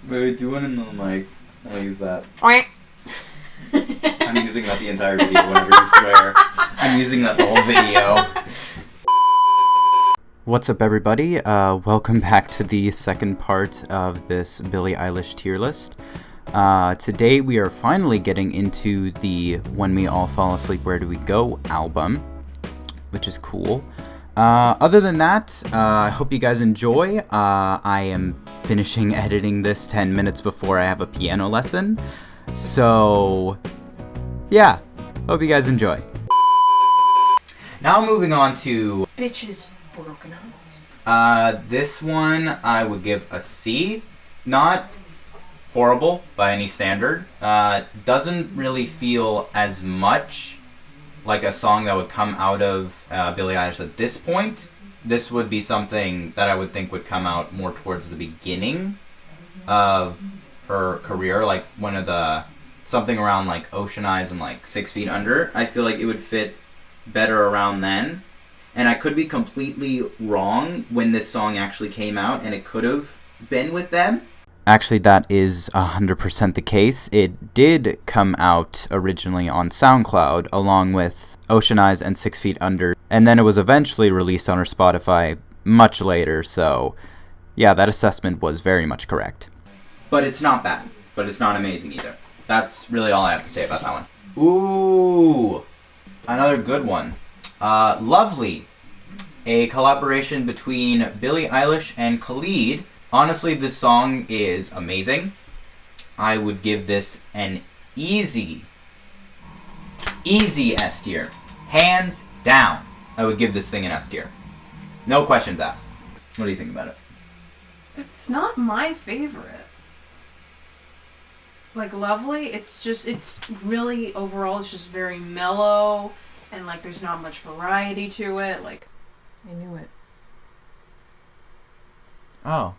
Wait, do one in the mic. I want to use that. I'm using that the entire video whenever you swear. I'm using that the whole video. What's up, everybody? Welcome back to the second part of this Billie Eilish tier list. Today we are finally getting into the When We All Fall Asleep, Where Do We Go album, which is cool. Other than that, I hope you guys enjoy. I am finishing editing this 10 minutes before I have a piano lesson. So, yeah, hope you guys enjoy. Now moving on to Bitches Broken Hearts. This one I would give a C. Not horrible by any standard. Doesn't really feel as much like a song that would come out of Billie Eilish at this point. This would be something that I would think would come out more towards the beginning of her career, like one of the something around like Ocean Eyes and like 6 Feet Under. I feel like it would fit better around then. And I could be completely wrong when this song actually came out, and it could have been with them. Actually, that is 100% the case. It did come out originally on SoundCloud, along with Ocean Eyes and 6 Feet Under, and then it was eventually released on her Spotify much later, so yeah, that assessment was very much correct. But it's not bad, but it's not amazing either. That's really all I have to say about that one. Ooh, another good one. Lovely. A collaboration between Billie Eilish and Khalid. Honestly, this song is amazing. I would give this an easy S tier. Hands down. I would give this thing an S tier. No questions asked. What do you think about it? It's not my favorite. Like, Lovely, it's really, overall, it's just very mellow, and, like, there's not much variety to it. Like, I knew it. Oh.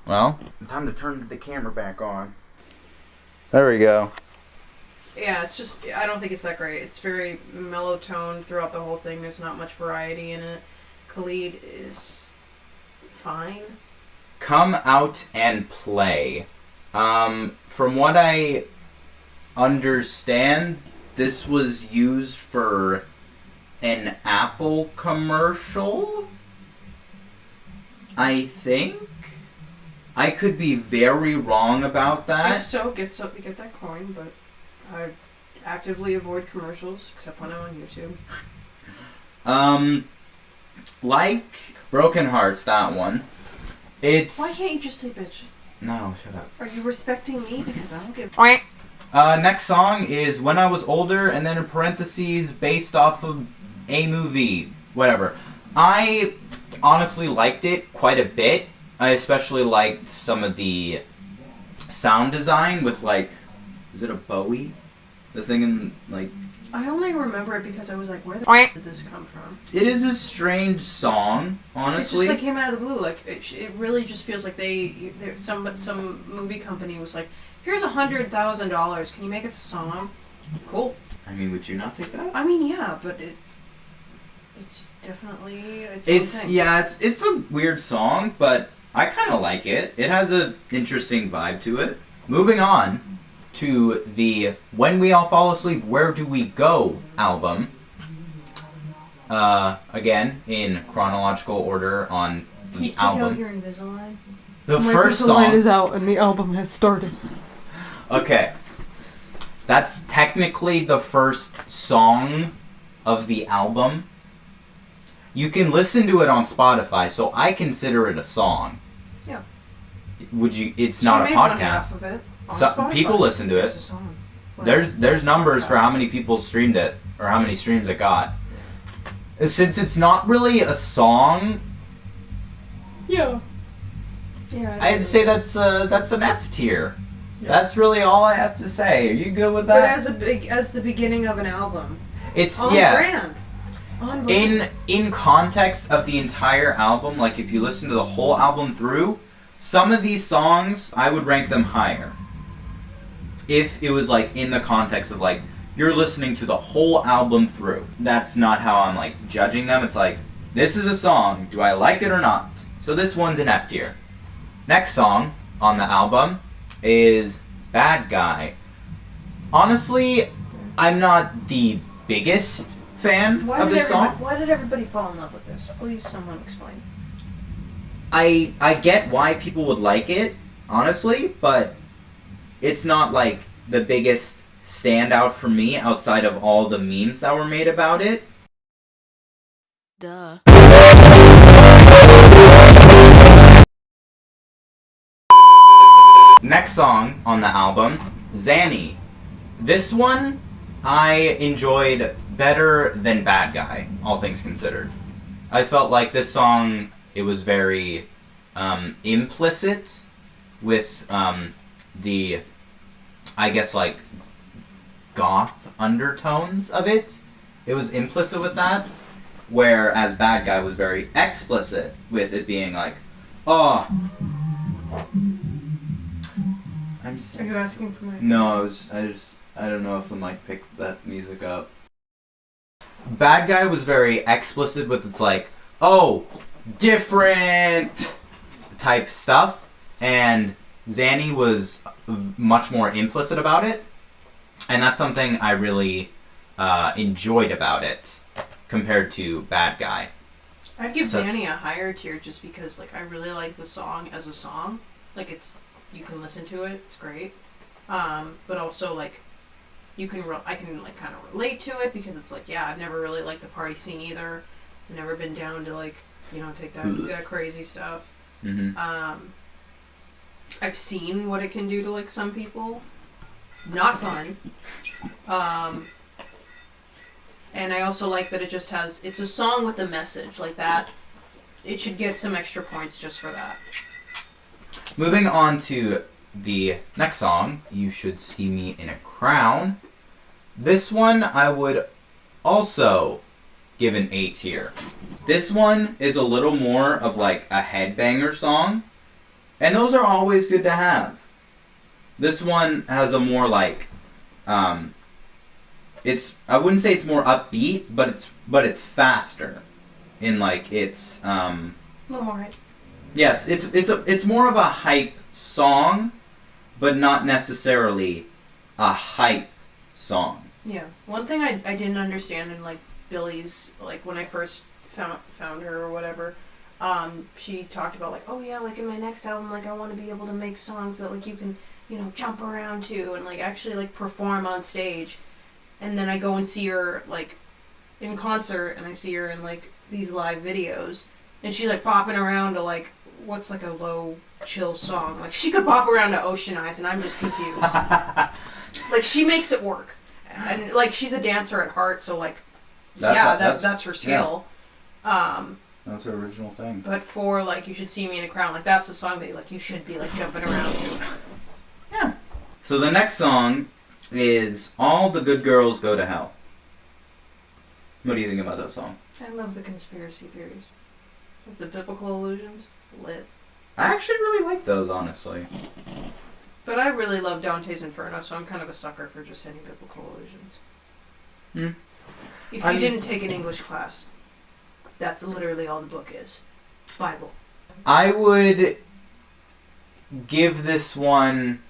Well, time to turn the camera back on. There we go. Yeah, it's just, I don't think it's that great. It's very mellow tone throughout the whole thing. There's not much variety in it. Khalid is fine. Come Out and Play. From what I understand, this was used for an Apple commercial, I think. I could be very wrong about that. If so, get that coin, but I actively avoid commercials, except when I'm on YouTube. Like Broken Hearts, that one. It's... Why can't you just say bitch? No, shut up. Are you respecting me? Because I don't give... Next song is When I Was Older, and then in parentheses, based off of a movie. Whatever. I honestly liked it quite a bit. I especially liked some of the sound design with, like, is it a Bowie? The thing in, like... I only remember it because I was like, where the did this come from? It is a strange song, honestly. It just, like, came out of the blue. Like, it really just feels like some movie company was like, here's $100,000. Can you make us a song? Cool. I mean, would you not take that? I mean, yeah, but it's definitely its thing. Yeah, it's a weird song, but I kind of like it. It has an interesting vibe to it. Moving on to the When We All Fall Asleep, Where Do We Go album. Again, in chronological order on the Please album. take out your Invisalign. The My first Invisalign song is out and the album has started. Okay. That's technically the first song of the album. You can listen to it on Spotify, so I consider it a song. Yeah. Would you? It's not a podcast. So people listen to it. It's a song. There's numbers for how many people streamed it or how many streams it got. Since it's not really a song. Yeah. Yeah. I'd say that's an F tier. Yeah. That's really all I have to say. Are you good with that? But as the beginning of an album. It's on brand. In context of the entire album, like if you listen to the whole album through, some of these songs I would rank them higher. If it was like in the context of like you're listening to the whole album through. That's not how I'm like judging them. It's like this is a song. Do I like it or not? So this one's an F tier. Next song on the album is Bad Guy. Honestly, I'm not the biggest fan of this song. Why did everybody fall in love with this? Please, someone explain. I get why people would like it, honestly, but it's not like the biggest standout for me outside of all the memes that were made about it. Duh. Next song on the album, Zany. This one I enjoyed better than Bad Guy, all things considered. I felt like this song, it was very implicit with the, I guess, like, goth undertones of it. It was implicit with that, whereas Bad Guy was very explicit with it being like, oh. Are you asking for my... No, I don't know if the mic picked that music up. Bad Guy was very explicit with its like, oh, different type stuff, and Zany was much more implicit about it, and that's something I really enjoyed about it compared to Bad Guy. I'd give Zany a higher tier just because, like, I really like the song as a song. Like, you can listen to it, it's great. But also, like, I can like kind of relate to it because it's like, yeah, I've never really liked the party scene either. I've never been down to, like, you know, take that crazy stuff. Mm-hmm. I've seen what it can do to, like, some people. Not fun. And I also like that it's a song with a message like that. It should get some extra points just for that. Moving on to the next song, You Should See Me in a Crown. This one I would also give an A tier. This one is a little more of like a headbanger song, and those are always good to have. This one has a more like, I wouldn't say it's more upbeat, but it's faster, in like it's A little more hype. Yeah, it's more of a hype song, but not necessarily a hype song. Yeah. One thing I didn't understand in, like, Billie's, like, when I first found her or whatever, she talked about, like, oh yeah, like, in my next album, like, I want to be able to make songs that, like, you can, you know, jump around to and, like, actually, like, perform on stage. And then I go and see her, like, in concert, and I see her in, like, these live videos, and she's, like, bopping around to, like, what's, like, a low, chill song. Like, she could bop around to Ocean Eyes, and I'm just confused. Like, she makes it work. And, like, she's a dancer at heart, so, like, that's her skill. Yeah. That's her original thing. But for, like, You Should See Me in a Crown, like, that's a song that, like, you should be, like, jumping around to. Yeah. So the next song is All the Good Girls Go to Hell. What do you think about that song? I love the conspiracy theories. The biblical allusions. Lit. I actually really like those, honestly. But I really love Dante's Inferno, so I'm kind of a sucker for just any biblical allusions. If you didn't take an English class, that's literally all the book is. Bible. I would give this one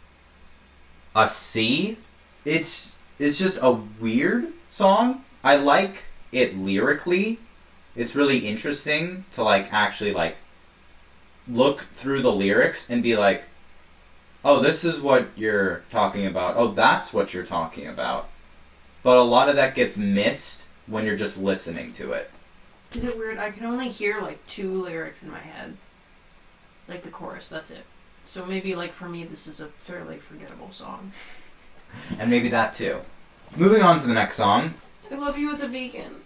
a C. It's just a weird song. I like it lyrically. It's really interesting to, like, actually, like, look through the lyrics and be like, oh, this is what you're talking about. Oh, that's what you're talking about. But a lot of that gets missed when you're just listening to it. Is it weird? I can only hear, like, 2 lyrics in my head. Like, the chorus, that's it. So maybe, like, for me, this is a fairly forgettable song. And maybe that too. Moving on to the next song. I love you as a vegan.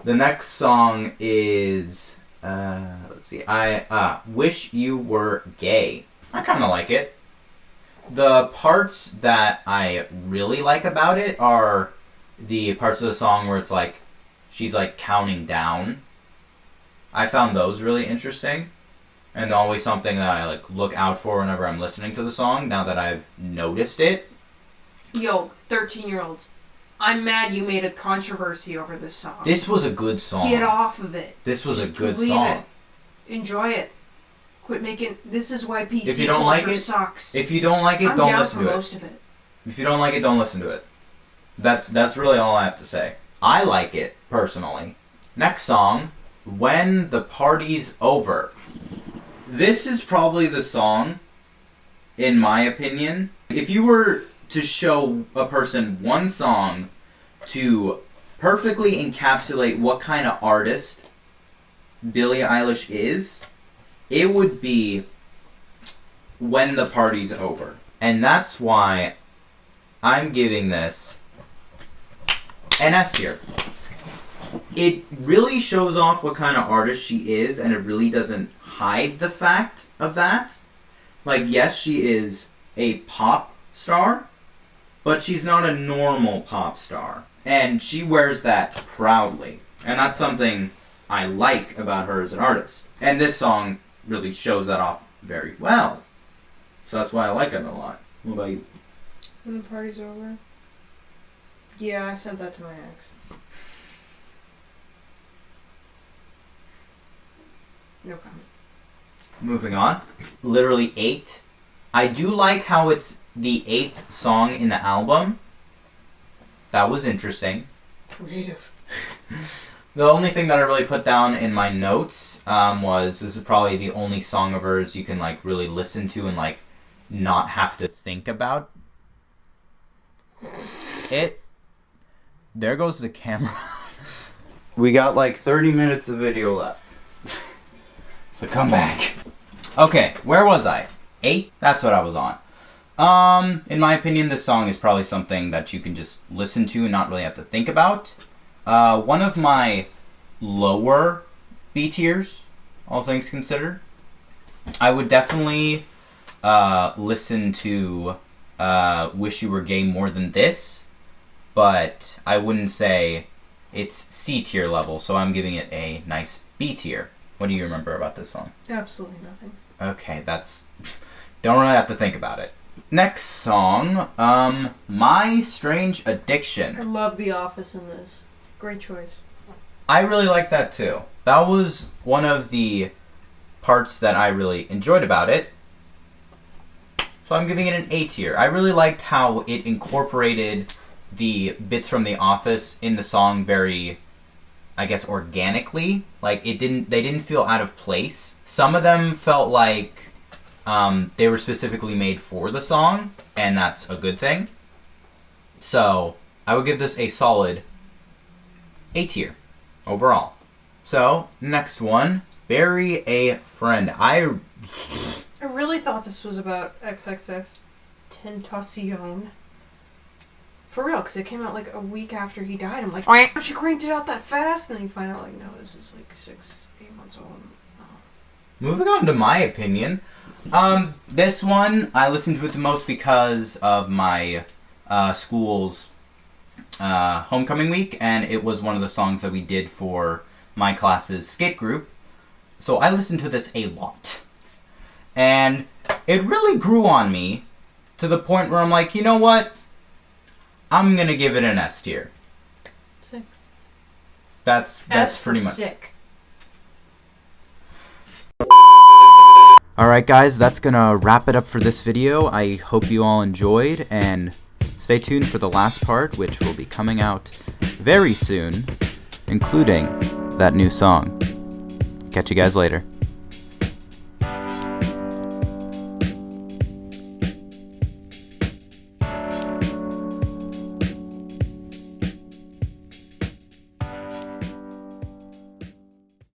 The next song is, let's see, I Wish You Were Gay. I kind of like it. The parts that I really like about it are the parts of the song where it's like, she's like counting down. I found those really interesting. And always something that I like look out for whenever I'm listening to the song, now that I've noticed it. Yo, 13-year-olds. I'm mad you made a controversy over this song. This was a good song. Get off of it. This was Just a good leave song. It. Enjoy it. Quit making. This is why PC If you don't culture like it, sucks. If you don't like it, I'm don't down listen for to it. most of it. If you don't like it, don't listen to it. That's really all I have to say. I like it, personally. Next song, When the Party's Over. This is probably the song, in my opinion. If you were to show a person one song to perfectly encapsulate what kind of artist Billie Eilish is, it would be When the Party's Over. And that's why I'm giving this an S tier. It really shows off what kind of artist she is, and it really doesn't hide the fact of that. Like, yes, she is a pop star, but she's not a normal pop star. And she wears that proudly. And that's something I like about her as an artist. And this song really shows that off very well. So that's why I like it a lot. What about you? When the party's over? Yeah, I sent that to my ex. No comment. Moving on. Literally 8. I do like how it's the 8th song in the album. That was interesting. Creative. The only thing that I really put down in my notes was this is probably the only song of hers you can like really listen to and like not have to think about it. There goes the camera. We got like 30 minutes of video left. So come back. Okay, where was I? 8? That's what I was on. In my opinion, this song is probably something that you can just listen to and not really have to think about. One of my lower B tiers, all things considered. I would definitely listen to Wish You Were Gay more than this, but I wouldn't say it's C tier level, so I'm giving it a nice B tier. What do you remember about this song? Absolutely nothing. Okay, that's... Don't really have to think about it. Next song, My Strange Addiction. I love The Office in this. Great choice. I really like that too. That was one of the parts that I really enjoyed about it. So I'm giving it an A tier. I really liked how it incorporated the bits from The Office in the song very, I guess, organically. Like they didn't feel out of place. Some of them felt like they were specifically made for the song, and that's a good thing. So I would give this a solid A tier overall. So next one, Bury a Friend. I really thought this was about XXX Tentacion. For real, because it came out like a week after he died. I'm like, she cranked it out that fast? And then you find out, like, no, this is like 6-8 months old. Oh. Moving on to my opinion. This one, I listened to it the most because of my school's homecoming week, and it was one of the songs that we did for my class's skate group. So I listened to this a lot. And it really grew on me to the point where I'm like, you know what? I'm gonna give it an S tier. Sick. That's pretty much. Sick. Alright guys, that's gonna wrap it up for this video. I hope you all enjoyed, and stay tuned for the last part, which will be coming out very soon, including that new song. Catch you guys later.